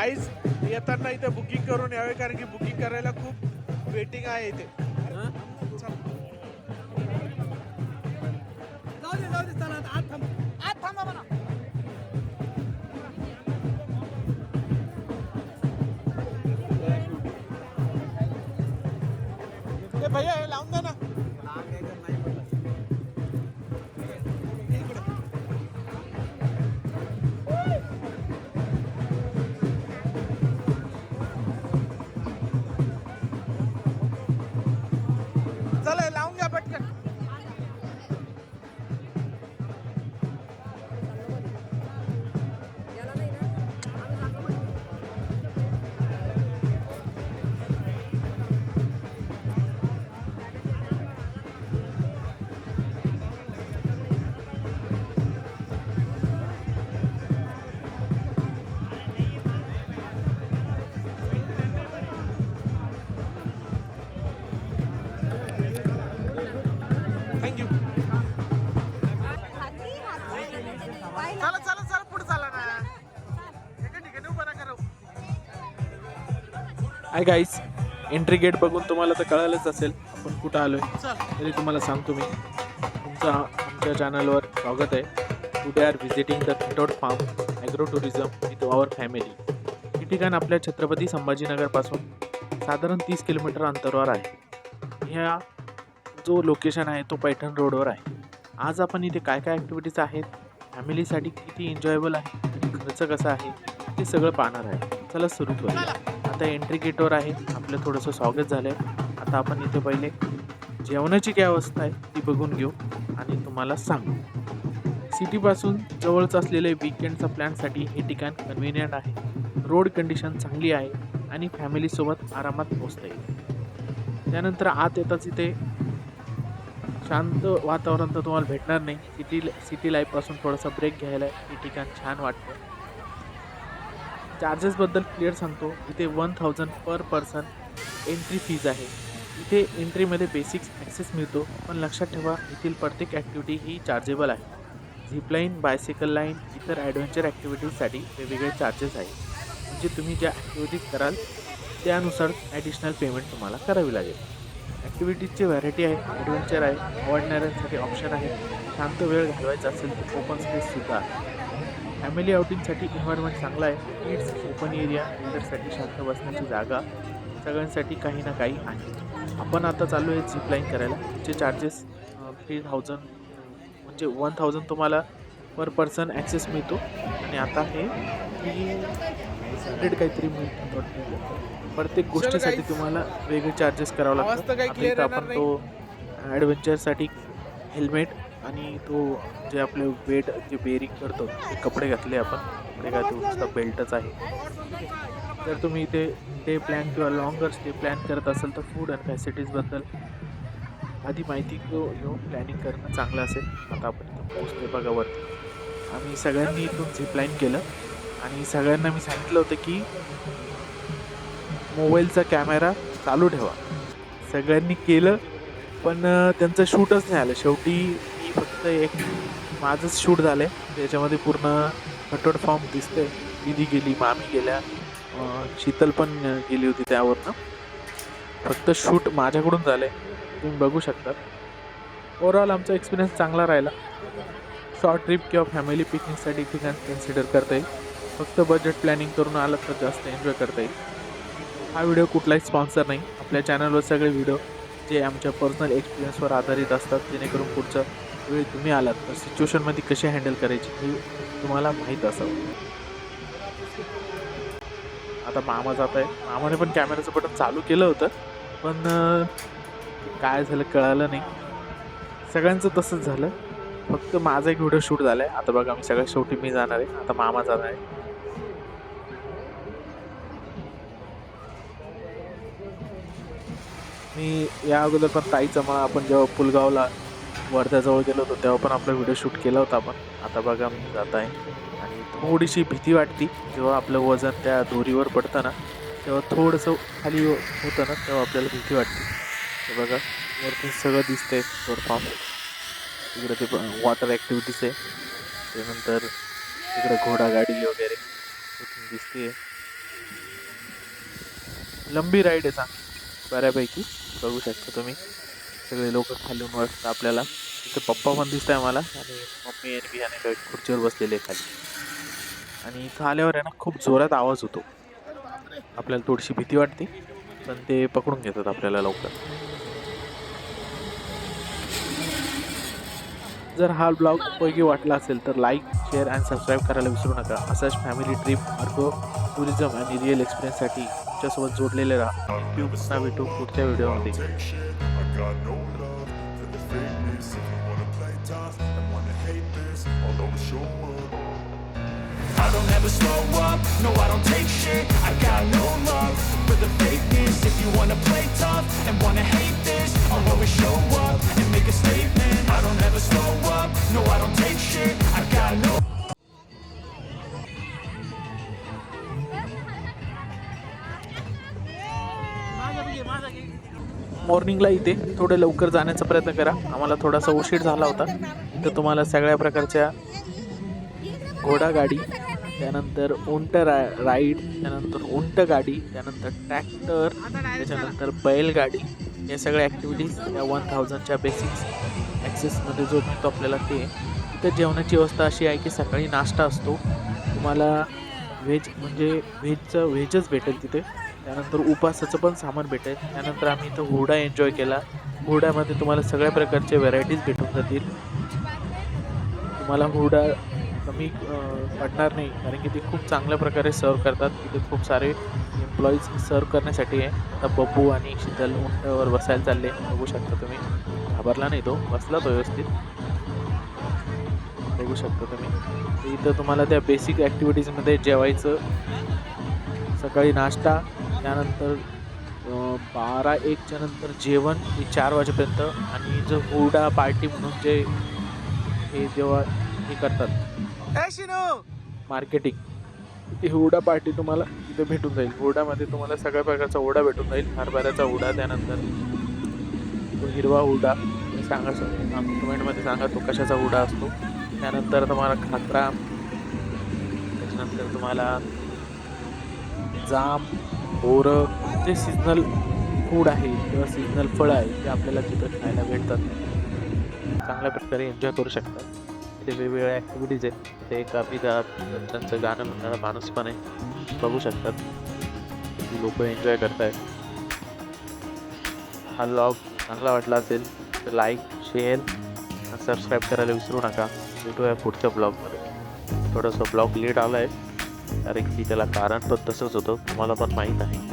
Guys येताना इथे booking करून यावे, कारण की बुकिंग करायला खूप वेटिंग आहे इथे. जाऊ दे चला आता आत थांबा म्हणा. ए भैया हे लावून द्या ना. चला हे लावून घ्या पटकन. थँक्यू. चला चला चला पुढे चला ना. एका ठिकाणी उभा नका राहू. हाय गाईज, एंट्री गेट बघून तुम्हाला तर कळालंच असेल आपण कुठं आलोय. तरी तुम्हाला सांगतो मी, तुमचं आमच्या चॅनलवर स्वागत आहे. Today are visiting the Khatod farm agro tourism with our family. हे ठिकाण आपल्या छत्रपती संभाजीनगरपासून साधारण 30 किलोमीटर अंतरावर आहे. ह्या जो लोकेशन आहे तो पैठण रोडवर आहे. आज आपण इथे काय काय ॲक्टिव्हिटीज आहेत, फॅमिलीसाठी किती एन्जॉयबल आहे आणि खर्च कसा आहे ते सगळं पाहणार आहे. चला सुरू करूया. आता एंट्री गेटवर आहे, आपलं थोडंसं स्वागत झालं आहे. आता आपण इथे पहिले जेवणाची काय अवस्था आहे ती बघून घेऊ आणि तुम्हाला सांगू. सिटीपासून जवळच असलेले वीकेंडचा प्लॅनसाठी हे ठिकाण कन्व्हिनियंट आहे. रोड कंडिशन चांगली आहे आणि फॅमिलीसोबत आरामात पोहोचता येईल. त्यानंतर आत येताच इथे शांत वातावरण तर तुम्हाला भेटणार नाही. सिटी लाईफपासून थोडासा ब्रेक घ्यायला हे ठिकाण छान वाटतं. चार्जेसबद्दल क्लिअर सांगतो. इथे 1000 पर पर्सन एंट्री फीज आहे. इथे एंट्रीमध्ये बेसिक्स ॲक्सेस मिळतो, पण लक्षात ठेवा इथील प्रत्येक ॲक्टिव्हिटी ही चार्जेबल आहे. झिपलाईन, बायसिकल लाईन, इतर ॲडव्हेंचर ॲक्टिव्हिटीजसाठी वेगवेगळे चार्जेस आहे. म्हणजे तुम्ही ज्या ॲक्टिव्हिटीज कराल त्यानुसार ॲडिशनल पेमेंट तुम्हाला करावी लागेल. ॲक्टिव्हिटीजची व्हॅरायटी आहे. ॲडव्हेंचर आहे, आवडणाऱ्यांसाठी ऑप्शन आहे. शांत वेळ घालवायचा असेल तर ओपन स्पेससुद्धा आहे. फॅमिली आउटिंगसाठी एन्व्हायरमेंट चांगला आहे. किड्स, ओपन एरिया, इतरसाठी शांत बसण्याची जागा, सगळ्यांसाठी काही ना काही आहे. आपण आता चालू आहे झिपलाईन करायला. त्याचे चार्जेस 3000 म्हणजे 1000 तुम्हाला पर पर्सन ॲक्सेस मिळतो आणि आता हे 300 काहीतरी मिळतो. प्रत्येक गोष्टीसाठी तुम्हाला वेगळे चार्जेस करावं लागतं. आता इथं आपण तो ॲडव्हेंचरसाठी हेल्मेट आणि तो जे आपले वेट जे बेरिंग करतो ते कपडे घातले आपण. कपडे घातले नुसता बेल्टच आहे. तर तुम्ही इथे डे प्लॅन किंवा लॉंगर स्टे प्लॅन करत असाल तर फूड अँड फॅसिलिटीजबद्दल आधी माहिती घेऊन प्लॅनिंग करणं चांगलं असेल. आता आपण इथं पोहोचले बघा वरती. आम्ही सगळ्यांनी इथून झिपलाईन केलं आणि सगळ्यांना मी सांगितलं होतं की मोबाईलचा कॅमेरा चालू ठेवा. सगळ्यांनी केलं, पण त्यांचं शूटच नाही आलं. शेवटी मी फक्त एक माझंच शूट झालं आहे. त्याच्यामध्ये पूर्ण खटोड फार्म दिसतंय. दीदी गेली, मामी गेल्या, शीतल पण गेली होती त्यावरनं. फक्त शूट माझ्याकडून झालं आहे, तुम्ही बघू शकता. ओव्हरऑल आमचा एक्सपिरियन्स चांगला राहिला. शॉर्ट ट्रिप किंवा फॅमिली पिकनिकसाठी ठिकाण कन्सिडर करता येईल. फक्त बजेट प्लॅनिंग करून आलं तर जास्त एन्जॉय करता येईल. हा व्हिडिओ कुठलाही स्पॉन्सर नाही. आपल्या चॅनलवर सगळे व्हिडिओ जे आमच्या पर्सनल एक्सपिरियन्सवर आधारित असतात, जेणेकरून पुढच्या वेळी तुम्ही आलात तर सिच्युएशनमध्ये कशी हँडल करायची हे तुम्हाला माहीत असावं. आता मामा जात आहे. मामाने पण कॅमेराचं बटन चालू केलं होतं, पण काय झालं कळालं नाही. सगळ्यांचं तसंच झालं. फक्त माझा एक व्हिडिओ शूट झाला आहे. आता बघा मी सगळ्यात शेवटी मी जाणार आहे. आता मामा जाणार आहे. मी या अगोदर पण ताईचा मग आपण जेव्हा पुलगावला वर्ध्याजवळ गेलो होतो तेव्हा पण आपला व्हिडिओ शूट केला होता आपण. आता बघा मी जात आहे आणि थोडीशी भीती वाटते जेव्हा आपलं वजन त्या दोरीवर पडतं ना, तेव्हा थोडंसं खाली होतं ना तेव्हा आपल्याला भीती वाटते. ते बघा वरती सगळं दिसतंय फार्म. तिकडे ते वॉटर ॲक्टिव्हिटीज आहे. त्यानंतर तिकडे घोडागाडी वगैरे दिसते. लंबी राईड आहे बऱ्यापैकी. बघू शकता तुम्ही सगळे लोक खालून वाटतं आपल्याला. तिथे पप्पा पण दिसत आहे मला आणि मम्मी आणि मी आणि काही खुर्चीवर बसलेले आहे खाली. आणि इथं आल्यावर आहे ना खूप जोरात आवाज होतो. आपल्याला थोडीशी भीती वाटते पण ते पकडून घेतात आपल्याला लवकर. जर हा ब्लॉग उपयोगी वाटला असेल तर लाईक शेअर आणि सबस्क्राईब करायला विसरू नका. असाच फॅमिली ट्रिप मार्गो टुरिझम आणि रिअल एक्सपिरियन्ससाठी तुमच्यासोबत जोडलेले राहा. पुन्हा भेटू पुढच्या व्हिडिओमध्ये. I got no love for the fakeness. If you wanna play tough and wanna hate this, I'll always show up. I don't ever slow up, no I don't take shit. I got no love for the fakeness. If you wanna play tough and wanna hate this, I'll always show up and make a statement. I don't ever slow up, no I don't take shit. I got no मॉर्निंगला इथे थोडं लवकर जाण्याचा प्रयत्न करा. आम्हाला थोडासा उशीर झाला होता. इथं तुम्हाला सगळ्या प्रकारच्या घोडागाडी, त्यानंतर उंट राईड, त्यानंतर उंट गाडी, त्यानंतर ट्रॅक्टर, त्याच्यानंतर बैलगाडी, या सगळ्या ॲक्टिव्हिटीज या 1000च्या बेसिक्स ॲक्सेसमध्ये जो मिळतो आपल्याला ते. इथं जेवणाची व्यवस्था अशी आहे की सकाळी नाश्ता असतो तुम्हाला. व्हेजच भेटेल तिथे. त्यानंतर उपासाचं पण सामान भेटेल. त्यानंतर आम्ही इथं हुरडा एन्जॉय केला. हुरड्यामध्ये तुम्हाला सगळ्या प्रकारचे व्हरायटीज भेटून जातील. तुम्हाला हुरडा कमी पडणार नाही कारण की ते खूप चांगल्या प्रकारे सर्व करतात. तिथे खूप सारे एम्प्लॉईज सर्व करण्यासाठी आहे. आता बब्बू आणि शीतल उंटावर बसायला चालले. बघू शकता तुम्ही. घाबरला नाही तो, बसला तो व्यवस्थित. बघू शकता तुम्ही. इथं तुम्हाला त्या बेसिक ॲक्टिव्हिटीजमध्ये जेवायचं. सकाळी नाश्ता, त्यानंतर 12-1च्या नंतर जेवण हे 4 वाजेपर्यंत. आणि जो हुरडा पार्टी म्हणून जे हे जेव्हा हे करतात मार्केटिंग, ती हुरडा पार्टी तुम्हाला इथे भेटून जाईल. हुरडामध्ये तुम्हाला सगळ्या प्रकारचा हुरडा भेटून जाईल. हरभऱ्याचा हुरडा, त्यानंतर तो हिरवा हुरडा. सांगा कमेंटमध्ये सांगा तो कशाचा हुरडा असतो. त्यानंतर तुम्हाला खाकरा, त्याच्यानंतर तुम्हाला जाम, बोरं, जे सीजनल फूड आहे किंवा सीजनल फळं आहे ते आपल्याला तिथं खायला भेटतात. चांगल्या प्रकारे एन्जॉय करू शकतात. ते वेगवेगळ्या ॲक्टिव्हिटीज आहेत. ते एक त्यांचं गाणं म्हणणारा माणूस पण आहे. बघू शकतात लोक एन्जॉय करत आहेत. हा ब्लॉग चांगला वाटला असेल तर लाईक शेअर आणि सबस्क्राईब करायला विसरू नका. भेटूया पुढच्या ब्लॉगमध्ये. थोडंसं ब्लॉग लेट आला आहे कारण की त्याला कारण पण तसंच होतं, तुम्हाला पण माहीत आहे.